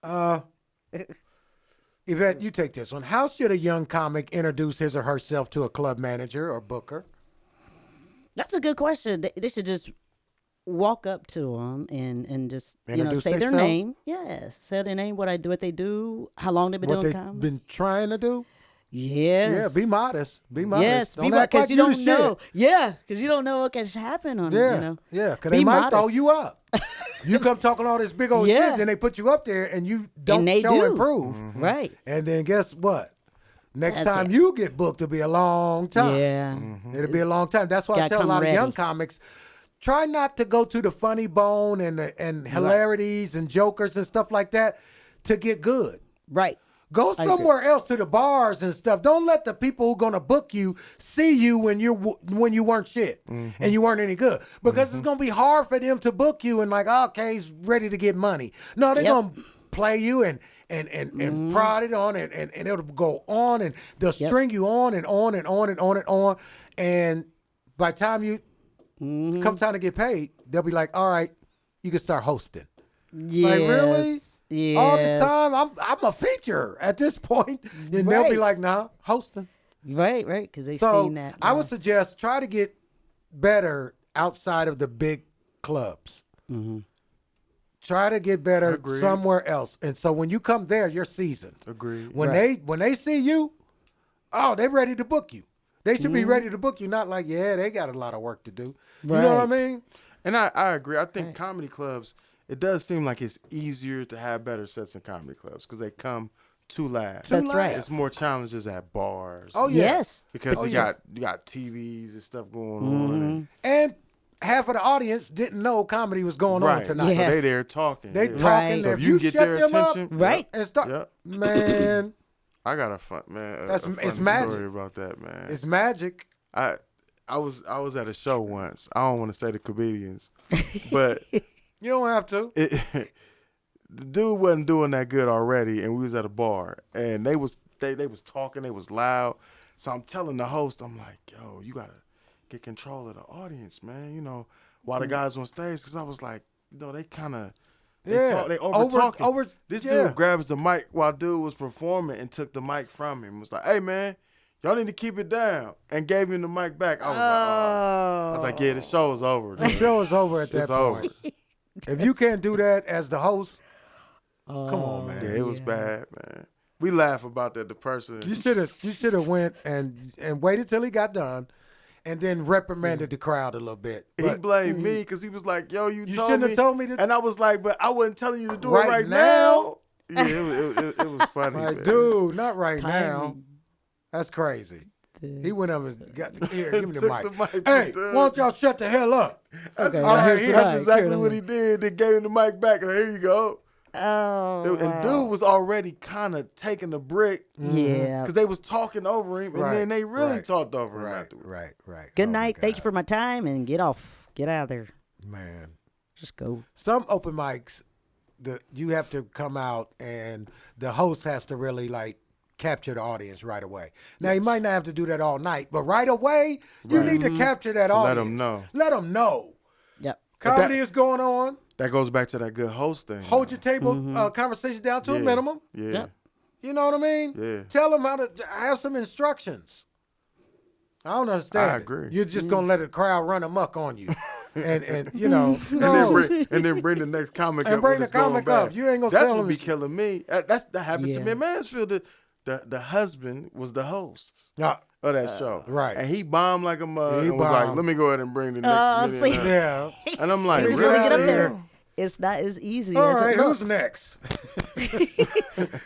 Uh, Yvette, you take this one. How should a young comic introduce his or herself to a club manager or booker? That's a good question. They should just walk up to them and just Introduce say their themselves? name. Yes, say their name, what they do, how long they've been What doing they've comedy. been trying to do? Yeah, be Yes. modest. Be Yes, modest. be Don't act because like you you the don't know. shit. Yeah, because you don't know what can happen on. Yeah, yeah, because they Be might throw modest. you up. You come talking all this big old Yeah. shit, then they put you up there and you don't And they show do. improve. Right. And then guess what? Next That's time it. you get booked, it'll be a long time. Yeah. It'll be a long time. That's why I Gotta tell a come lot of young ready. comics, try not to go to the funny bone and hilarities and jokers and stuff like that to get good. Right. Go agree. somewhere else to the bars and stuff. Don't let the people who gonna book you see you when you weren't shit and you weren't any good, because it's gonna be hard for them to book you and like, okay, he's ready to get money. No, they're Yep. gonna play you and prod it on and it'll go on and they'll string you on and on and on and on and on, and by the time you come time to get paid, they'll be like, all right, you can start hosting. Yes. Like, really? Yes. All this time, I'm a feature at this point, and they'll be Right. like, "Nah, hosting." Right. Because they So seen that. I would suggest try to get better outside of the big clubs. Try to get better Agreed. somewhere else, and so when you come there, you're seasoned. Agreed. When they see you, oh, they're ready to book you. They should be ready to book you, not like, yeah, they got a lot of work to do. You know what I Right. mean? And I agree. I think comedy clubs, it does seem like it's easier to have better sets in comedy clubs because they come to laugh. That's right. It's more challenges at bars. Oh yeah. Yes. Because you yeah. got TVs and stuff going on. And half of the audience didn't know comedy was going on Right. tonight. So Yes. they there talking. They yeah. talking. Right. So If if you you get shut their them up attention, Right. and start, Yep. man, I got a fun man. That's- a it's funny magic. story about that, man. it's magic. I was at a show once. I don't want to say the comedians, but You don't have to. the dude wasn't doing that good already, and we was at a bar, and they was talking, they was loud. So I'm telling the host, I'm like, yo, you gotta get control of the audience, man. You know, while the guys on stage, because I was like, you know, they kind of they over talking. This yeah. dude grabs the mic while dude was performing and took the mic from him. Was like, hey man, y'all need to keep it down, and gave him the mic back. I was like, oh. I was like, yeah, the show is over. The dude. show is over at that It's over. point. If you can't do that as the host, come on, man. Yeah, it was bad, man. We laugh about that. The person. You should have went and waited till he got done, and then reprimanded the crowd a little bit. He But blamed me because he was like, "Yo, you told shouldn't me." have told me to. And I was like, "But I wasn't telling you to do Right it right now? now." Yeah, it was funny. Like, man. dude, not right now. Timing. That's crazy. He went up and got here. Give me the Took mic. the mic from Hey, dude. why don't y'all shut the hell up? That's, Okay, all right, exactly, here's that's the mic. exactly Here's what the he did. They gave him the mic back, and here you go. Oh. And dude was already kind of taking the brick Yeah. because they was talking over him, and Right, then they really right, talked over him Right, afterwards. right. Good Oh, my night. Thank you God. for my time, and get off. Get out of there. Man. Just go. Some open mics, you have to come out and the host has to really like capture the audience right away. Now you might not have to do that all night, but right away you need to capture that To let audience. 'em know. Let them know. Yep. Comedy is going on. That goes back to that good host thing. Hold your table conversation down to a minimum. Yeah. Yep. You know what I mean? Yeah. Tell them how to have some instructions. I don't understand. I it. agree. You're just gonna let the crowd run amok on you, and you know, And no. then bring the next comic And up. bring when the it's going comic back. up. You ain't gonna That's tell what them be it's- killing me. That happened to me Yeah. in Mansfield. The husband was the host Yeah. of that show. right. And he bombed like a mug He and was like, bombed. let me go ahead and bring the next Oh, comedian see. up. Yeah. And I'm like, He He's was really? really get up Yeah. there. It's not as easy All as right, it who's looks. next?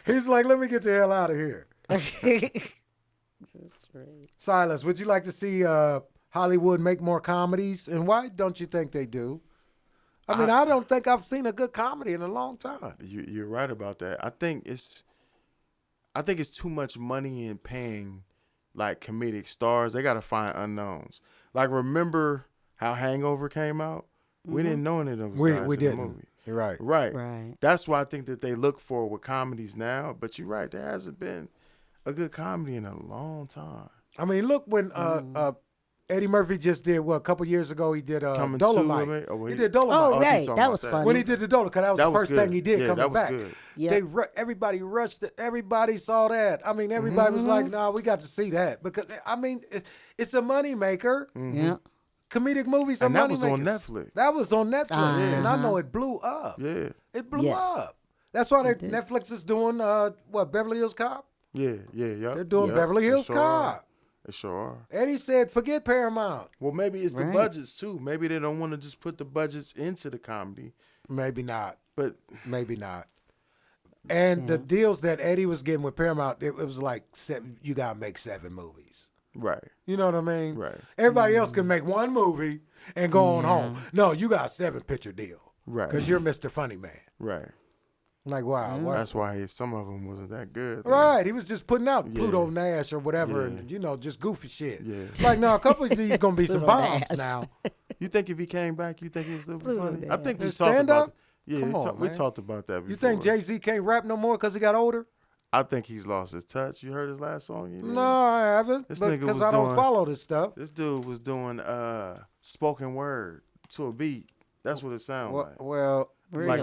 He's like, let me get the hell out of here. That's right. Silas, would you like to see Hollywood make more comedies? And why don't you think they do? I mean, I don't think I've seen a good comedy in a long time. You're right about that. I think it's too much money in paying like comedic stars. They got to find unknowns. Like, remember how Hangover came out? We didn't know any of those We guys in the didn't. movie. You're right. Right. Right. That's why I think that they look for with comedies now. But you're right. There hasn't been a good comedy in a long time. I mean, look when Eddie Murphy just did a couple years ago. He did Coming Dolomite. to, oh, He did Dolomite. Oh, you right. talking That about was that. funny. When he did the Dolomite, that was the first thing he did Yeah, coming that was back. good. Yep. Everybody rushed it. Everybody saw that. I mean, everybody was like, "Nah, we got to see that," because I mean, it's a money maker. Yeah. Comedic movies are And that money was makers. on Netflix. That was on Netflix, and I Uh-huh. know it blew up. Yeah, It blew Yes. up. That's why It did. Netflix is doing Beverly Hills Cop. yeah. They're doing Yep, Beverly they Hills sure Cop. are. They sure are. Eddie said, "Forget Paramount." Well, maybe it's the Right. budgets too. Maybe they don't want to just put the budgets into the comedy, Maybe not. but Maybe not. And the deals that Eddie was getting with Paramount, it was like you gotta make 7 movies. right, You know what I mean? right, Everybody else can make 1 movie and go on home. No, you got a 7-picture deal right, because you're Mr. Funny Man. right. Like, wow. what- That's why some of them wasn't that good. Right, he was just putting out Yeah. Pluto Nash or whatever, Yeah. and just goofy shit. Yeah. Like, now a couple of these gonna be some Pluto bombs Nash. now. You think if he came back, you think he'd still be Pluto funny? I think we His talked stand-up? about. Yeah, Come on, we man. talked about that before. You think Jay-Z can't rap no more because he got older? I think he's lost his touch. You heard his last song? You did? No, I haven't. This Because nigga was I don't doing- follow this stuff. This dude was doing spoken word to a beat. That's what it sounded Well, like. well, Really?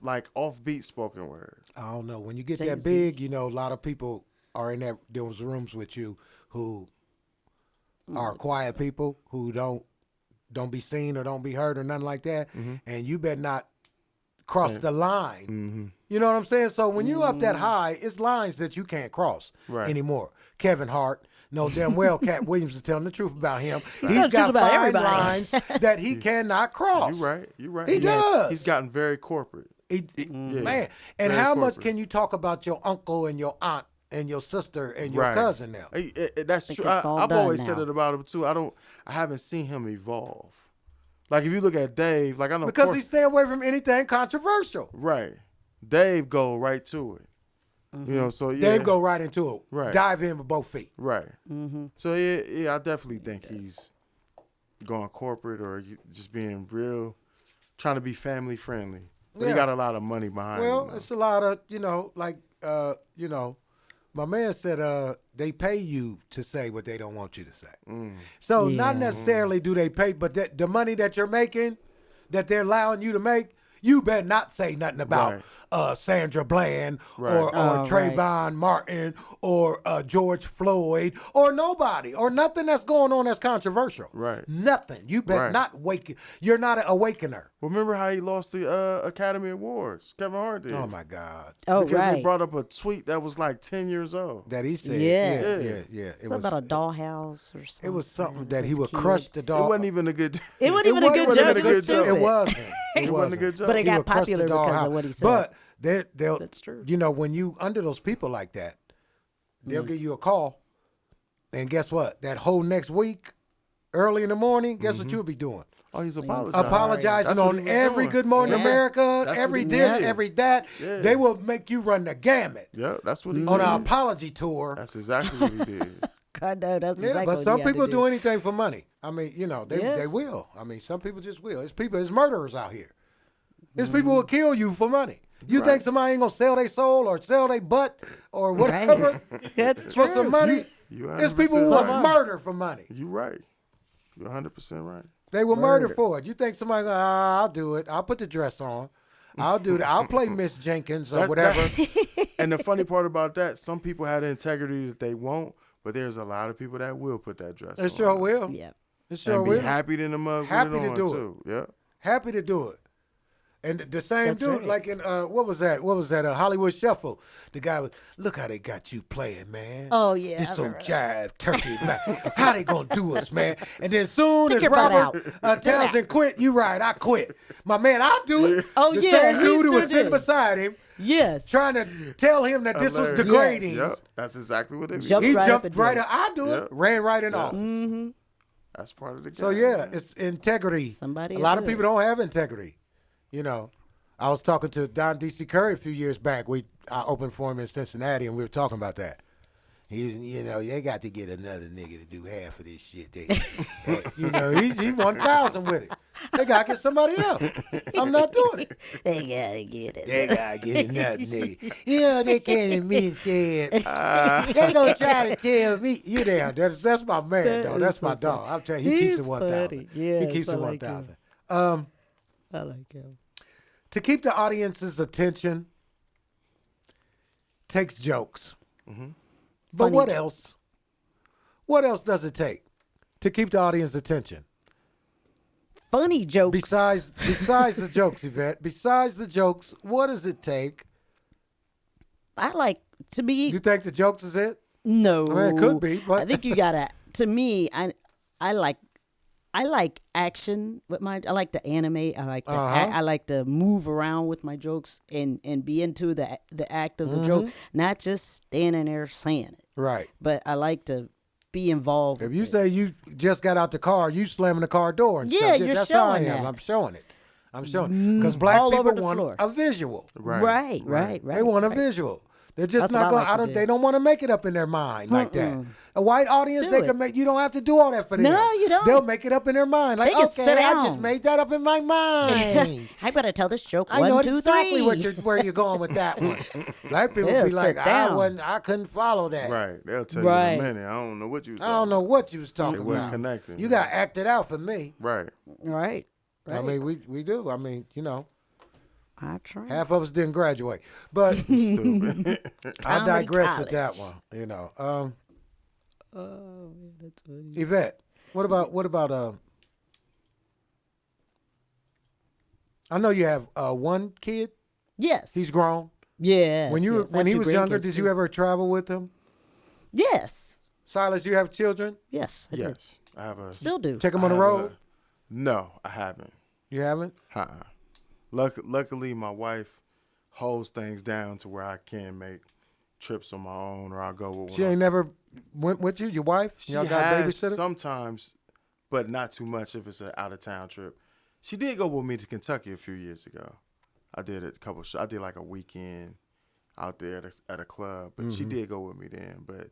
Like offbeat spoken word. I don't know. When you get Jay-Z. that big, a lot of people are in those rooms with you who are quiet people who don't be seen or don't be heard or nothing like that, and you better not cross the line. Mm-hmm. You know what I'm saying? So when you up that high, it's lines that you can't cross Right. anymore. Kevin Hart, no damn well, Cat Williams is telling the truth about him. telling He's the got truth about 5 everybody. lines that he cannot cross. You right. You right. He does. He's gotten very corporate. Man, and Very how much corporate. can you talk about your uncle and your aunt and your sister and your Right. cousin now? That's think true. it's all I've done always said now. it about him too. I haven't seen him evolve. Like if you look at Dave, like I know Because he stay away from anything controversial. right. Dave go right to it. You know, so yeah. Dave go right into it. Right. Dive in with both feet. Right. So yeah, I definitely think he's going corporate or just being real, trying to be family friendly. But he Yeah. got a lot of money behind Well, him. it's a lot of, my man said they pay you to say what they don't want you to say. So not Yeah. necessarily do they pay, but the money that you're making, that they're allowing you to make, you better not say nothing about Sandra Bland Right. or Oh, Trayvon Martin or George Floyd or nobody or nothing that's going on that's controversial. Right. Nothing. You better Right. not wake. You're not an awakener. Remember how he lost the Academy Awards? Kevin Hart did. Oh my God. Oh, because right. they brought up a tweet that was like 10 years old. That he said. Yes. Yeah. It Something was about a dollhouse or something. It was something that he His would kid. crush the It dog. wasn't even a good. It wasn't even a good wasn't joke. even It a was good joke. stupid. It wasn't. It wasn't a good joke. But it He got would crush the popular because doghouse. of what he said. But they'll. That's true. When you under those people like that, they'll give you a call, and guess what? That whole next week, early in the morning, guess what you'll be doing? Oh, he's apologizing. Apologizing That's what he on was every doing. Good Morning Yeah. America, That's every what he this, did. every that. Yeah. They will make you run the gamut Yeah, that's what he on did. an apology tour. That's exactly what he did. I know that's Yeah, exactly but what some he had people to do anything for money. I mean, they Yes. will. I mean, some people just will. It's murderers out here. It's people who kill you for money. You think somebody ain't gonna sell their soul or sell their butt or whatever That's for true. some money? You It's people who 100% will right. murder for money. You right. You're 100% right. They will murder Murder. for it. You think somebody, I'll do it. I'll put the dress on. I'll do that. I'll play Miss Jenkins or That- whatever. And the funny part about that, some people have the integrity that they won't, but there's a lot of people that will put that dress on. It sure will. Yeah. It sure And be will. happy than the mug Happy with it to on, do it. too. Yeah. Happy to do it. And the same That's dude, right. like in what was that? Hollywood Shuffle. The guy was, look how they got you playing, man. Oh, yeah, This I so remember jive turkey. Like, how they gonna do us, man? And then soon Stick as your butt Robert Townsend quit, you right, I quit. My man, I'll do it. Oh, the yeah, same he dude who was sure sitting did. beside him, Yes. trying to tell him that this was Hilarious. degrading. Yep. That's exactly what it Jumped is. He right up jumped and right did up. I do it. Yep. Ran right in Yep. off. That's part of the game. So yeah, man. it's integrity. Somebody a lot of will do people don't have integrity. I was talking to Don D.C. Curry a few years back. I opened for him in Cincinnati, and we were talking about that. They got to get another nigga to do half of this shit. He 1,000 with it. They got to get somebody else. I'm not doing it. They gotta get it. They got to get nothing, nigga. You know, they can't admit it. They going to try to tell me. You there. That's my man, though. That's my dog. I'm telling you, he keeps it 1,000. Yes, He keeps I it like 1,000. I like him. To keep the audience's attention takes jokes. But Funny what jokes. else? What else does it take to keep the audience's attention? Funny jokes. Besides the jokes, Yvette, besides the jokes, what does it take? I like to be. You think the jokes is it? No, I mean, it could be, but I think you gotta. To me, I like action with my. I like to animate. I like to. I like to move around with my jokes and be into the act of the joke, not just standing there saying it. Right. But I like to be involved. If with you it. say you just got out the car, you slamming the car door and Yeah, stuff. you're That's how I showing am. that. I'm showing it. I'm showing because black all over people the want floor. a visual. Right. They want a visual. They're just That's what not I going. like to do. They don't want to make it up in their mind like that. A white audience, Do they it. can make. You don't have to do all that for them. No, you don't. They'll make it up in their mind. Like, They can okay, sit I down. just made that up in my mind. I better tell this joke. I know 1, 2, exactly 3. where you're going with that one. Black people They'll be like, sit down. I couldn't follow that. Right. They'll tell you Right. in a minute. I don't know what you was I don't know what you was talking It wasn't about. connecting. You got acted out for me. Right. Right. I mean, we do. I mean, you know, I try. half of us didn't graduate, but Stupid. I Comedy digress with college. that one. You know, Oh man, that's funny. Yvette, what about I know you have one kid. Yes. He's grown. yes. When you yes. I when have he 2 was younger, grandkids, did too. you ever travel with him? Yes. Silas, you have children? Yes. I did. Yes. I have a. Still do. Take them on I the have road? No, I haven't. You haven't? Luckily, my wife holds things down to where I can make trips on my own, or I'll go with. She ain't never went with you. Your wife? She Y'all got a has babysitter? sometimes, but not too much if it's an out of town trip. She did go with me to Kentucky a few years ago. I did a couple. I did like a weekend out there at a club, but she did go with me then. But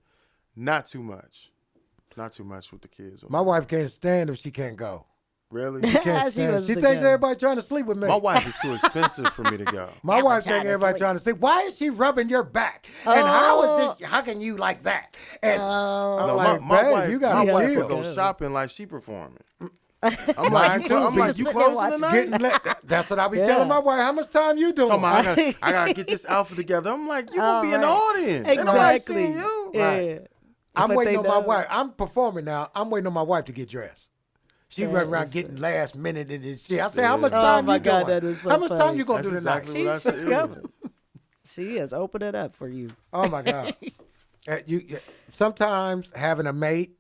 not too much. Not too much with the kids. My wife can't stand if she can't go. Really? She can't She stand. wants She to thinks go. everybody trying to sleep with me. My wife is too expensive for me to go. My wife trying think to everybody sleep. trying to sleep. Why is she rubbing your back? And how is this? How can you like that? And I'm No, like, my babe, wife, you my gotta wife chill. will go shopping like she performing. Mine I'm like, too. I'm Be like, just you sitting there closing watching. tonight? That's what I be Yeah. telling my wife. How much time you doing? Talking about, I gotta get this outfit together. I'm like, you gonna be in the right. audience. Ain't nobody Exactly. seeing you. Yeah. Right. I'm But waiting they on my know. wife. I'm performing now. I'm waiting on my wife to get dressed. She That running around is getting last minute and shit. I say, how much Yeah. time Oh, my you God, doing? that is so How much time funny. you gonna That's do tonight? exactly what I She's said. coming. She is opening up for you. Oh my God. Sometimes having a mate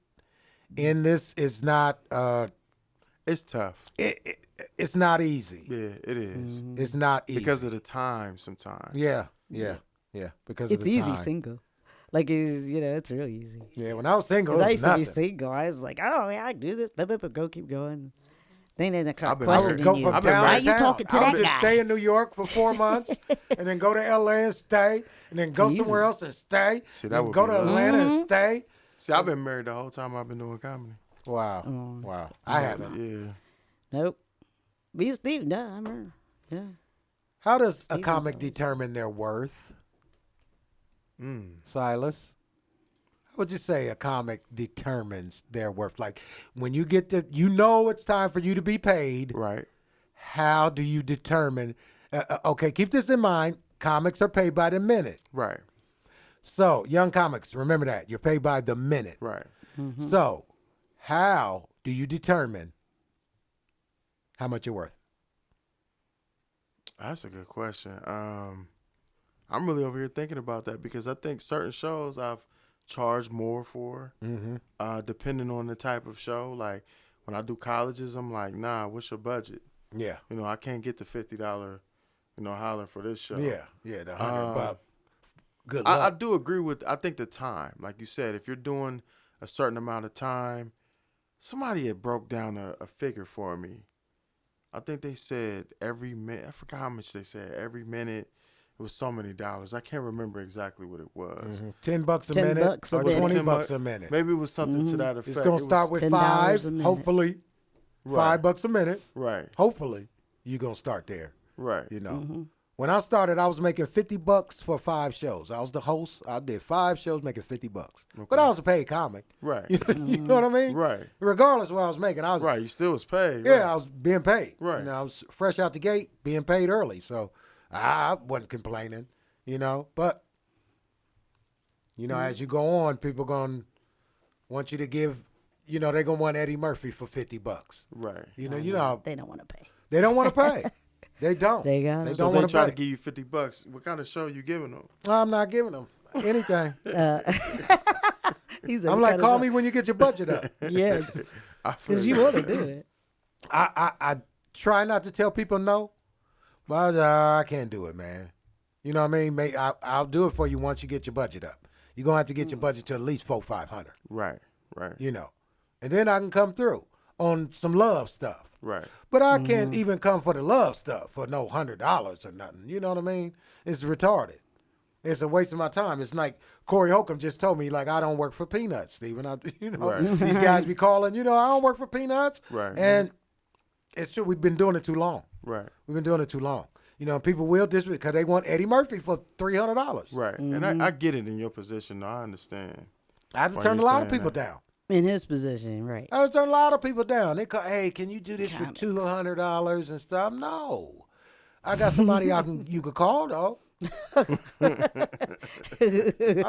in this is not. It's tough. It's not easy. Yeah, it is. It's not easy Because of the time sometimes. Yeah. Because It's of the easy time. single. Like, it's real easy. Yeah, when I was single, it Because I was used to nothing. be single. I was like, oh, yeah, I can do this. But go, keep going. Then they start I've been I would questioning go you. from I've been town Why to you town. talking to I would that just guy? stay in New York for 4 months, and then go to L.A. and stay, and then go Jesus. somewhere else and stay, See, that and would go be to love. Atlanta and stay. See, I've been married the whole time I've been doing comedy. Wow, wow. I haven't. Yeah. Nope. Me and Steve, no, I'm her. Yeah. How does a Steven's comic always- determine their worth, Silas? How would you say a comic determines their worth? Like when you get to, it's time for you to be paid. Right. How do you determine? Okay, keep this in mind. Comics are paid by the minute. Right. So, young comics, remember that. You're paid by the minute. Right. So, how do you determine how much you're worth? That's a good question. I'm really over here thinking about that because I think certain shows I've charged more for, depending on the type of show. Like when I do colleges, I'm like, nah, what's your budget? Yeah. I can't get the $50, holler for this show. Yeah. Yeah, the $100. Good luck. I do agree with, I think the time, like you said, if you're doing a certain amount of time, somebody had broke down a figure for me. I think they said every minute, I forgot how much they said, every minute, it was so many dollars. I can't remember exactly what it was. $10 a $10 minute a or minute. $20 $10 a minute. Maybe it was something to that effect. It's going to start with $10 5, a minute. hopefully. Right. $5 a minute. Right. Hopefully, you're going to start there. Right. You know. When I started, I was making $50 for 5 shows. I was the host. I did 5 shows making $50. Okay. But I was a paid comic. Right. You know what I mean? Right. Regardless of what I was making, I was right. You still was paid. Yeah, right. I was being paid. Right. You know, I was fresh out the gate, being paid early, so I wasn't complaining. You know, but you know, as you go on, people gonna want you to give. You know, they're gonna want Eddie Murphy for $50. Right. You know, they don't want to pay. They don't want to pay. They don't. They got it. So don't they want try to to give you $50. What kind of show you giving them? I'm not giving them anything. He's I'm like, call me when you get your budget up. Yes, because you want to do it. I try not to tell people no, but I can't do it, man. You know what I mean? I'll do it for you once you get your budget up. You're gonna have to get your budget to at least $400-500. Right. Right. You know, and then I can come through on some love stuff. Right. But I can't even come for the love stuff for no $100 or nothing. You know what I mean? It's retarded. It's a waste of my time. It's like Corey Holcomb just told me, like, I don't work for peanuts, Stephen. Right. These guys be calling, I don't work for peanuts. Right. And it's true. We've been doing it too long. Right. We've been doing it too long. You know, people will disrespect because they want Eddie Murphy for $300. Right. And I get it in your position. I understand. I have to Why turn a you lot of saying people that? down. In his position, right? I have to turn a lot of people down. They call, hey, can you do this Comics. for $200 and stuff? No. I got somebody you could call, though. I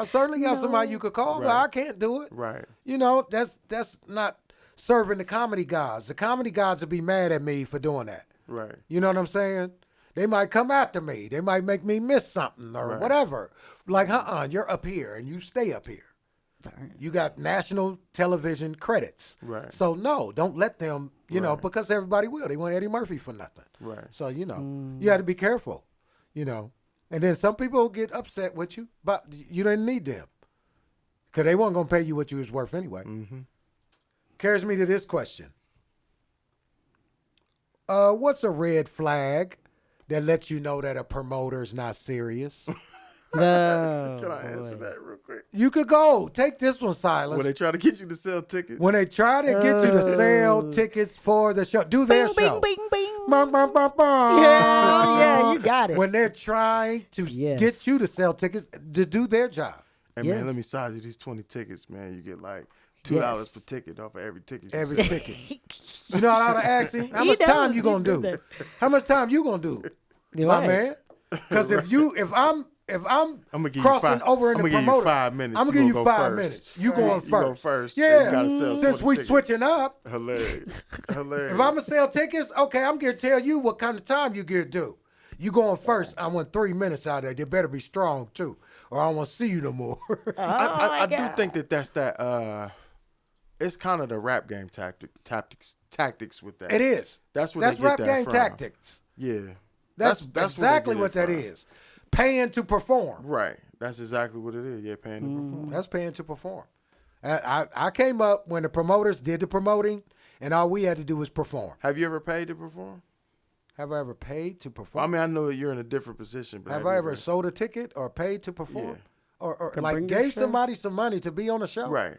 certainly got somebody you could call, but Right. I can't do it. Right. You know, that's not serving the comedy gods. The comedy gods would be mad at me for doing that. Right. You know what I'm saying? They might come after me. They might make me miss something or Right. whatever. Like, you're up here and you stay up here. You got national television credits. Right. So, no, don't let them, you know, Right. because everybody will. They want Eddie Murphy for nothing. Right. So, you know, you got to be careful, you know. And then some people get upset with you, but you didn't need them because they weren't going to pay you what you was worth anyway. Mm-hmm. Carries me to this question. What's a red flag that lets you know that a promoter's not serious? No. Can I answer that real quick? You could go. Take this one, Silas. When they try to get you to sell tickets. When they try to get you to sell tickets for the show, do their Bing, show. bing, bing, bing. Bum, bum, bum, bum. Yeah, you got it. When they're trying to Yes. get you to sell tickets, to do their job. And Yes. man, let me size you these 20 tickets, man. You get like $2 per ticket off of every ticket. Every sell. ticket. You know what I ought to ask him? How He much time does. you gonna He's do? done that. How much time you gonna do, You're my right. man? Because if I'm I'm gonna give crossing you five, over in I'm the gonna give promoter, you 5 minutes. I'm gonna give you go 5 first. minutes. You going You go first. first. Yeah. You gotta sell Since 20 we tickets. switching up, Hilarious. Hilarious. if I'm gonna sell tickets, okay, I'm gonna tell you what kind of time you gonna do. You going first? I want 3 minutes out of there. They better be strong too, or I don't want to see you no more. I do think that's that. It's kind of the rap game tactics with that. It is. That's where That's they get rap that game from. tactics. Yeah. That's where they exactly get what it that from. is. Paying to perform. Right. That's exactly what it is. Yeah, paying to perform. That's paying to perform. I came up when the promoters did the promoting, and all we had to do was perform. Have you ever paid to perform? Have I ever paid to Well, perform? I mean, I know that you're in a different position, but have I ever sold a ticket or paid to perform? Yeah. Or To like bring your gave show? somebody some money to be on a show? Right.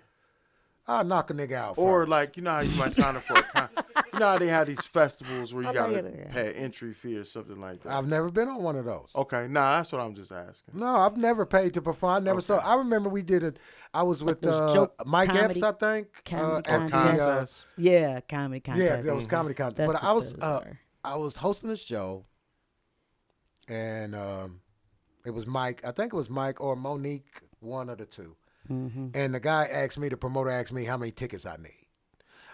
I'll knock a nigga out Or first. like, you know how you might sign up for a you know how they have these festivals where you I gotta like it. pay an entry fee or something like that. I've never been on one of those. Okay, nah, that's what I'm just asking. No, I've never paid to perform. I never Okay. saw. I remember we did it. I was with those joke Mike comedy- Epps, I think. comedy at the, contests. Yeah, comedy yeah, contest. there was comedy contest. That's But what I was hosting a show, and it was Mike. I think it was Mike or Monique, one of the two. And the guy asked me, the promoter asked me how many tickets I need.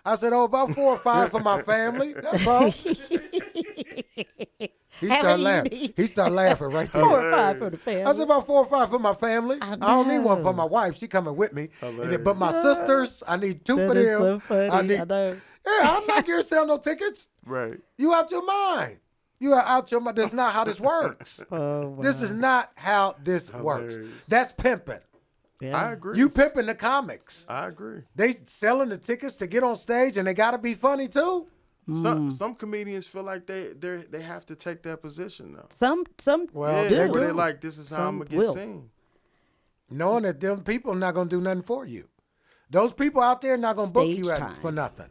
I said, about 4 or 5 for my family. That's all. He How started many you laughing. need? He started laughing right there. 4 or 5 for the family. I said about 4 or 5 for my family. I don't need one for my wife. She coming with me. And then, but my sisters, I need 2 for That is them. so funny. I need. I know. Yeah, I'm not here to sell no tickets. Right. You out your mind. You are out your mind. That's not how this works. Oh, wow. This is not how this works. Hilarious. That's pimping. Yeah. I agree. You pimping the comics. I agree. They selling the tickets to get on stage, and they got to be funny too. Some comedians feel like they have to take that position though. Some Well, Yeah, they where they do. like this is how I'm Some gonna get will. seen. Knowing that them people not gonna do nothing for you. Those people out there not gonna book Stage you time. for nothing.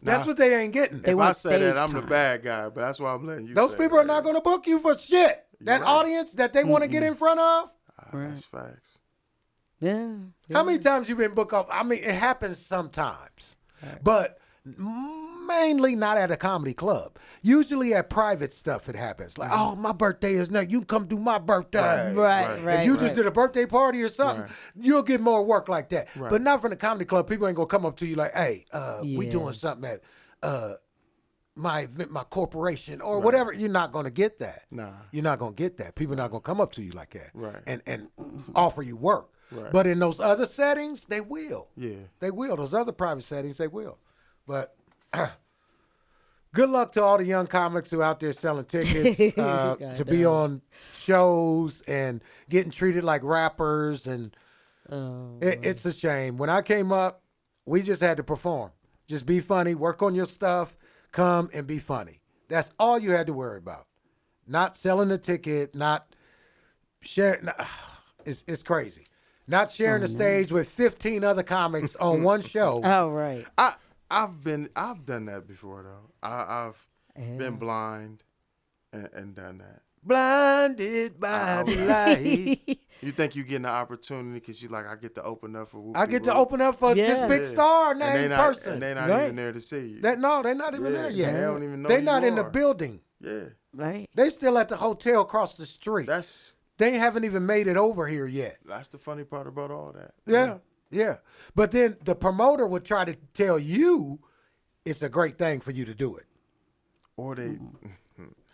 That's what they ain't getting. They If I want say that, stage I'm the time. bad guy, but that's why I'm letting you Those say people it, are not going to book you for shit. That right. audience that they want to get in front of. That's facts. Yeah. How many times you been booked up? I mean, it happens sometimes, but mainly not at a comedy club. Usually at private stuff it happens. Like, oh, my birthday is next. You can come do my birthday. Right. If you just did a birthday party or something, you'll get more work like that. Right. But not from the comedy club. People ain't gonna come up to you like, hey, we Yeah. doing something at my event, my corporation, or whatever. You're not gonna get that. Nah. You're not gonna get that. People not gonna come up to you like that. Right. And offer you work. Right. But in those other settings, they will. Yeah. They will. Those other private settings, they will. But good luck to all the young comics who are out there selling tickets to be on shows and getting treated like rappers. And it's a shame. When I came up, we just had to perform. Just be funny, work on your stuff, come and be funny. That's all you had to worry about. Not selling a ticket, not sharing. It's crazy. Not sharing the stage with 15 other comics on one show. Oh, right. I've done that before though. I've been blind and done that. Blinded by the light. You think you getting an opportunity because you like, I get to open up for I get to open up for this big star and they named not, person. And they not Right. even there to see you. They're not even there yet. They don't even know They're who not you in the are. building. Yeah. Right. They still at the hotel across the street. That's They haven't even made it over here yet. the funny part about all that. Yeah. But then the promoter would try to tell you it's a great thing for you to do it. Or they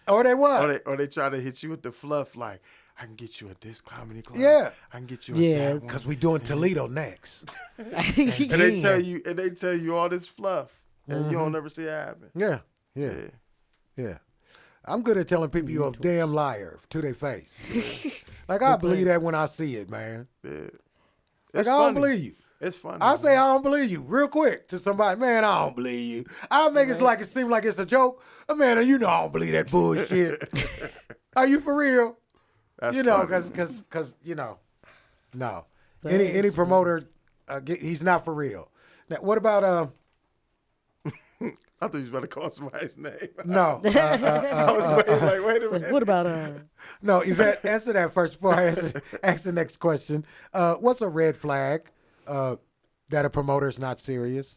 Or they what? or they try to hit you with the fluff like, I can get you at this comedy club. Yeah. I can get you Yes. at that one. Because we doing Toledo next. And they tell you all this fluff. And you don't never see it happen. Yeah. I'm good at telling people you're a damn liar to their face. Like, I believe that when I see it, man. Yeah. Like, It's I don't funny. believe you. It's funny. I say I don't believe you real quick to somebody. Man, I don't believe you. I'll make it like it seem like it's a joke. Man, you know I don't believe that bullshit. Are you for real? That's You know, funny. because you know, no. Any promoter, he's not for real. Now, what about I thought you was about to call somebody's name. no? I was waiting, like, wait a minute. What about No, Yvette, answer that first before I ask the next question. What's a red flag that a promoter's not serious?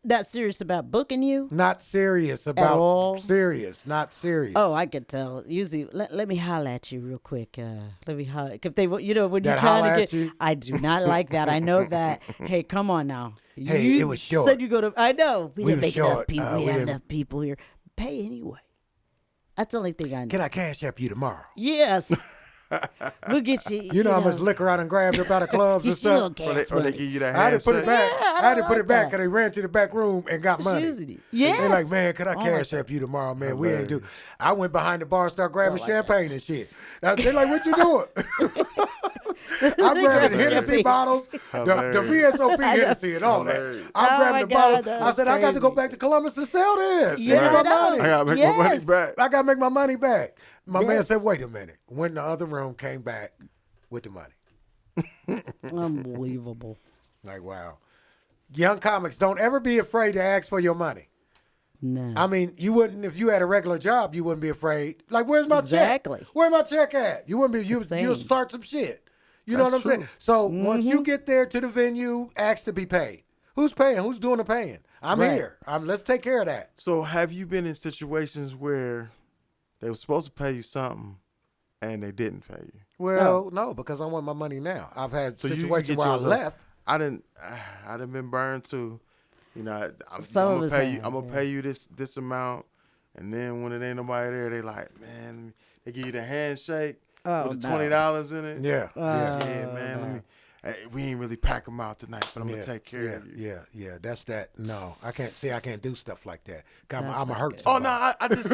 that serious about booking you? Not serious about all? serious, not serious. Oh, I could tell. Usually, let me holler at you real quick. Let me holler. If they, when That you holler kind of at get, you? I do not like that. I know that. Hey, come on now. Hey, you it was short. Said you go to. I know. We We didn't was make enough short. people. We we had didn't- enough people here. Pay anyway. That's the only thing I know. Can I cash app you tomorrow? Yes. We'll get you. You know how much liquor I done grabbed up out of clubs and Get you a little stuff? gas Or they money. give you that I had to put it handshake. back. Yeah, I had to don't put it like back that. because they ran to the back room and got money. Usually. Yes. They're like, man, could I like cash that. app you tomorrow, man? We ain't do. Hilarious. I went behind the bar and started grabbing Don't like champagne and shit. Now, they're like, what you doing? I'm grabbing grabbing Hennessy champagne. bottles, the Hilarious. VSOP Hennessy and all that. Hilarious. I'm Oh grabbing my the bottle. God, I that's said, I got to go crazy. back to Columbus and sell this. Yeah, Make my I know. money. I gotta make my money Yes. back. I got to make my money back. My man Yes. said, wait a minute. Went in the other room, came back with the money. Unbelievable. Like, wow. Young comics, don't ever be afraid to ask for your money. No. I mean, you wouldn't, if you had a regular job, you wouldn't be afraid. Like, where's my Exactly. check? Where my check at? You wouldn't be, you'll Same. start some shit. You know what I'm That's saying? true. So once you get there to the venue, ask to be paid. Who's paying? Who's doing the paying? I'm Right. here. Let's take care of that. So have you been in situations where they were supposed to pay you something and they didn't pay you? Well, no, because I want my money now. I've had So you situations get where I yours up. left. I didn't been burned too. You know, I'm Some of gonna us pay you. have, I'm gonna yeah. pay you this amount, and then when it ain't nobody there, they like, man, they give you the handshake Oh, with the no. $20 in it. Yeah. Yeah, man. Let me. Hey, we ain't really pack them out tonight, but I'm gonna take care of you. Yeah. That's that. No, I can't do stuff like that. I'm That's going to not hurt good. Oh somebody. no, I just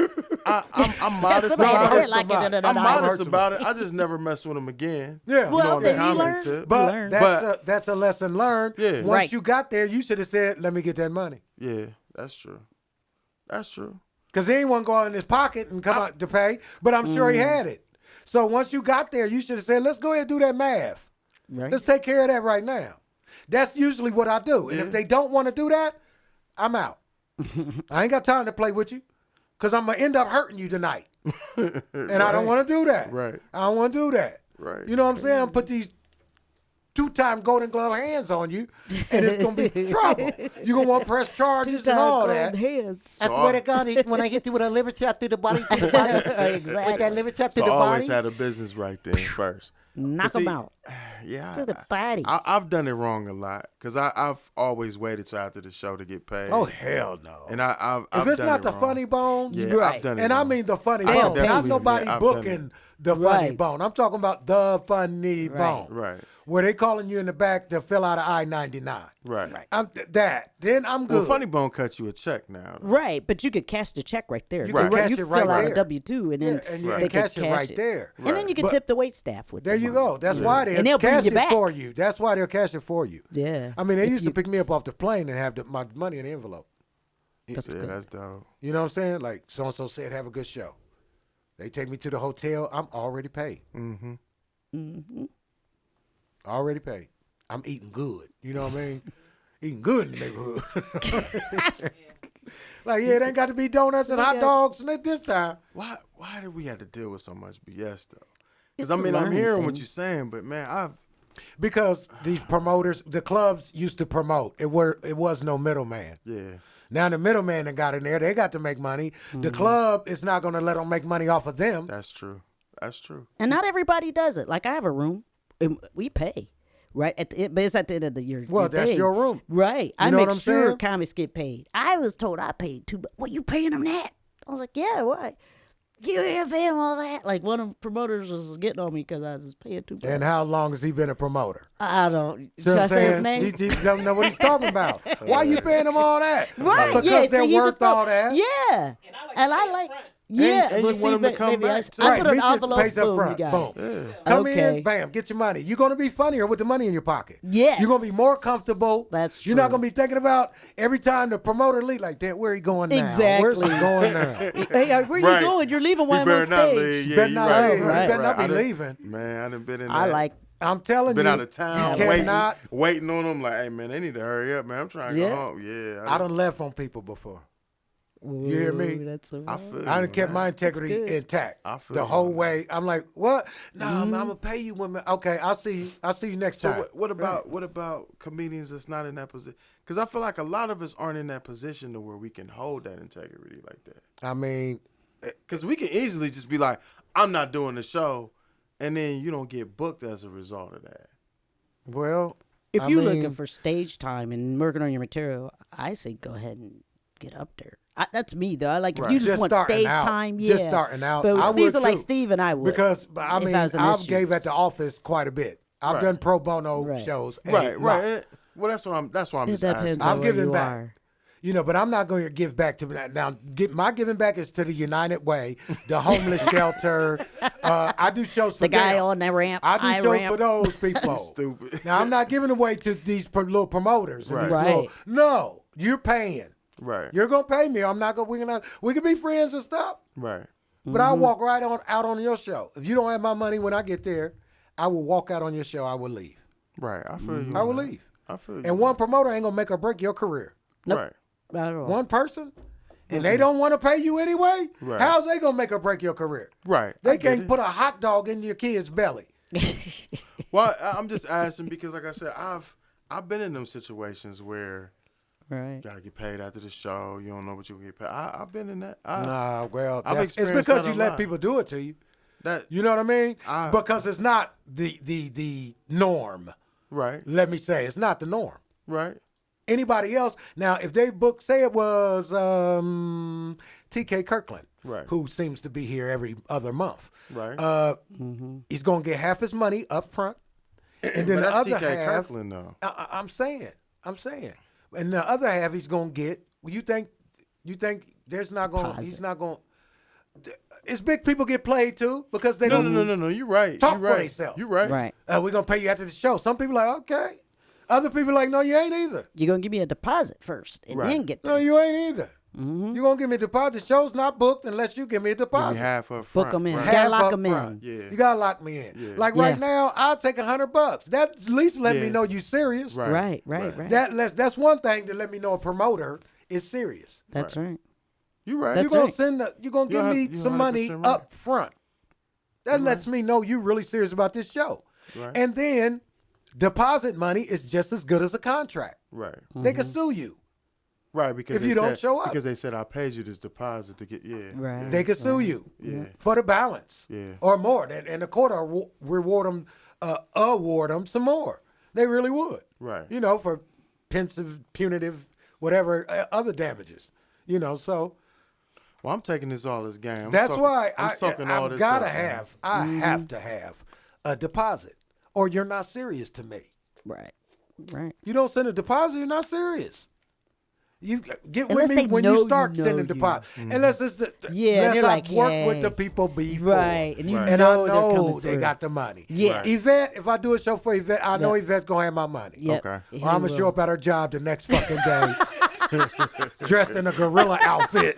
I'm modest Somebody about did it. like it, somebody. da, da, I'm da, da. modest hurt about it. I just never mess with them again. Yeah. Well, on the then you comedy learn. tip. But learn. that's a lesson learned. Yeah. Once Right. you got there, you should have said, "Let me get that money," Yeah, that's true. That's true. because he ain't want to go out in his pocket and come out to pay. But I'm sure he had it. So once you got there, you should have said, "Let's go ahead and do that math. Right. Let's take care of that right now." That's usually what I do. And Yeah. if they don't want to do that, I'm out. I ain't got time to play with you because I'm going to end up hurting you tonight. And I don't want to do that. Right. I don't want to do that. Right. You know what I'm saying? Put these 2-time Golden Glove hands on you, and it's going to be trouble. You're going to want to press charges and all that. Hands. I swear to God, when I hit you with a liver shot through the body, Exactly. with that liver shot So through I the always body. had a business right then first. Knock But see, them out. Yeah. To the body. I've done it wrong a lot because I've always waited till after the show to get paid. Oh, hell no. And I've if it's done not it the wrong. funny bone, Yeah, Right. I've done it and I wrong. mean the funny They'll bone, pay not you. nobody Yeah, I've done booking the funny Right. bone. I'm talking about the funny Right. bone. Right. Where they calling you in the back to fill out an I-99. Right. Then I'm good. Well, Funny Bone cut you a check now. Right, but you could cash the check right there. You can Right. cash You it right fill out there. a W-2 and then and they you could cash it right there. And then you can But tip the wait staff with There the you money. go. That's why And they'll bring cash you it back. for you. That's why they'll cash it for you. Yeah. I mean, they If used you- to pick me up off the plane and have my money in the envelope. That's Yeah, good. that's dope. You know what I'm saying? Like so-and-so said, have a good show. They take me to the hotel. I'm already paid. Mm-hmm. Mm-hmm. Already paid. I'm eating good. You know what I mean? Eating good in the neighborhood. Like, yeah, it ain't got to be donuts and hot dogs this time. Why do we have to deal with so much BS though? It's Because I mean, a I'm learning hearing what thing. you're saying, but man, Because these promoters, the clubs used to promote. It was no middleman. yeah. Now the middleman that got in there, they got to make money. Mm-hmm. The club is not going to let them make money off of them. That's true. That's true. And not everybody does it. Like I have a room, and we pay, right? But it's at the end of the year. Well, that's your room. right? I know make what I'm sure saying? comics get paid. I was told I paid too. But what you paying them that? I was like, yeah, why? You ain't paying them all that. Like one of the promoters was getting on me because I was paying too much. And how long has he been a promoter? I don't. See Should what I I'm say his saying? name? He don't know what he's talking about. Why you paying him all that? Right? Because yeah, they're see, he's a worth pro- all that. Yeah, and I like. Yeah, And but you want him to come maybe back, too. I put an we should envelope. pay up Boom, front. you got Boom. it. Yeah. Come Okay. in, bam, get your money. You're going to be funnier with the money in your pocket. Yes. You're going to be more comfortable. That's You're not true. going to be thinking about every time the promoter leave, like, damn, where he going now? Where's he Exactly. going now? Hey, where Right. you going? You're leaving He while I'm better on not stage. leave. You Yeah, better you not right. leave. You Right, better not right. be I done- leaving. Man, I done been in I that. like. I'm telling Been you. out of town, you waiting, cannot. waiting on them. Like, hey man, they need to hurry up, man. I'm trying to Yeah. go home. Yeah, I done left on people before. You hear me? Ooh, That's a I feel I you, done kept man. my integrity good. intact I feel the you, whole man. way. I'm like, what? Nah, man, I'm gonna pay you women. Okay, I'll see you. I'll see you next So time. what about comedians that's not in that position? Because I feel like a lot of us aren't in that position to where we can hold that integrity like that. I mean, Because we can easily just be like, I'm not doing the show, and then you don't get booked as a result of that. well, If I you're mean, looking for stage time and working on your material, I say go ahead and get up there. That's me though. I like if Right. you just want starting stage out, time, yeah. just starting out, But I with would Steve like too. Steve and I would because I if mean, I was in I've his gave at shoes. the office quite a bit. I've Right. done pro bono Right. shows. a Right, lot. right. Well, that's why I'm It just depends asking. I'm on where giving you back. are. You know, but I'm not going to give back to now. My giving back is to the United Way, the homeless shelter. I do shows for The guy them. on the ramp. I do shows ramp. for those people. Stupid. Now I'm not giving away to these little promoters. And Right. these Right. little- no, you're paying. Right. You're gonna pay me. I'm not gonna. We can be friends and stuff. Right. But I'll walk right on out on your show. If you don't have my money when I get there, I will walk out on your show. I will leave. Right. I feel you. I will man. leave. I feel you. And one promoter ain't gonna make or break your career. Nope. Right. Not at all. One person, and they don't want to pay you anyway. Right. How's they gonna make or break your career? Right. They I get can't it. put a hot dog in your kid's belly. Well, I'm just asking because, like I said, I've been in them situations where Right. you gotta get paid after the show. You don't know what you can get paid. I've been in that. Nah, well, I've it's experienced because that you a let lot. people do it to you. That You know what I mean? I- Because it's not the norm. right. Let me say, it's not the norm. Right. Anybody else? Now, if they book, say it was T.K. Kirkland, Right. who seems to be here every other month. Right. He's gonna get half his money up front, and then But the that's other T.K. half. Kirkland though. I'm saying, and the other half he's gonna get. You think there's not gonna? He's Deposit. not gonna. It's big people get played too because they No, don't no. You're right. talk You're for right. themselves. You're right. Right. We're gonna pay you after the show. Some people like okay, other people like no, you ain't either. You're gonna give me a deposit first, and Right. then get No, the you ain't either. You gonna give me a deposit? The show's not booked unless you give me a Give deposit. me half up front. book them in. Right. You gotta Half lock up them in. front. Yeah. You gotta lock me in. Yeah. Like Yeah. right now, I'll take $100. That's at least let me Yeah. know you serious. Right. Right. That's one thing to let me know a promoter is serious. That's right. You're right. That's You're right. gonna give me You're some money 100% right. up front. That lets me know you're really serious about this show. Right. And then deposit money is just as good as a contract. Right. They can sue you. Right, because If they you don't said- show up. because they said I paid you this deposit to get Right. They can sue you Yeah. for the balance Yeah. or more. And the court will award them some more. They really would. Right. You know, for pensive, punitive, whatever other damages. You know, so Well, I'm taking this all as game. I'm that's soaking- why I'm soaking all I've this got to up, man. have to have a deposit, or you're not serious to me. Right. Right. You don't send a deposit, you're not serious. You get Unless with me they when know you you start know sending you. deposits. Unless it's Yeah, unless they're I've like, worked with hey. the people before. Right. And you Right. And know I they're know coming they through. got the money. Yeah. Right. Yvette, if I do a show for Yvette, I know Yeah. Yvette's going to have my money. Yep. Okay. He Or I'm going to will. show up at her job the next fucking day dressed in a gorilla outfit.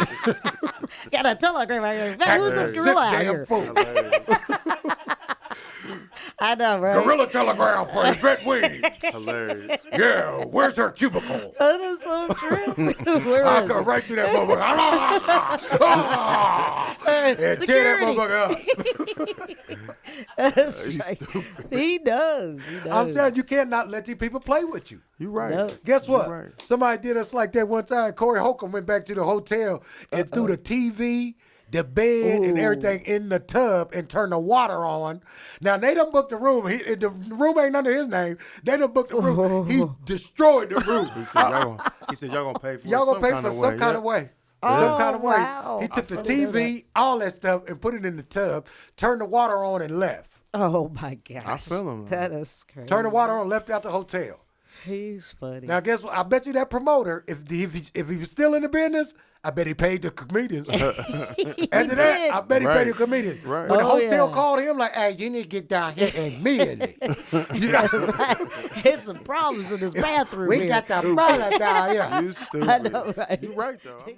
Got a telegram out here. Act Who's a this sick gorilla out damn here? fool. Hilarious. I know, right? Gorilla telegram for Yvette Wing. Hilarious. Yeah, where's her cubicle? That is so true. Where I is come it? right through that motherfucker. And tear that Security. motherfucker up. That's He's right. stupid. He does. He does. I'm telling you, you cannot let these people play with you. You right. No. Guess what? You're right. Somebody did us like that one time. Corey Holcomb went back to the hotel and threw the TV, the bed, and Ooh. everything in the tub and turned the water on. Now, they done booked the room. The room ain't under his name. They done booked the room. He destroyed the room. He said, y'all gonna pay for Y'all it gonna pay for some kind of way. Some kind of way. wow. He took the I didn't know TV, all that stuff, and put it in the tub, turned the water on, and left. Oh my gosh. I feel him. That is crazy. Turned the water on, left out the hotel. He's funny. Now, guess what? I bet you that promoter, if he was still in the business, I bet he paid the comedians. After that, I bet he paid the comedians. Right. When the Oh, hotel yeah. called him, like, hey, you need to get down here immediately. You know? It's some problems in this bathroom. We here. got the brother down here. You stupid. I know, right? You right though. I mean.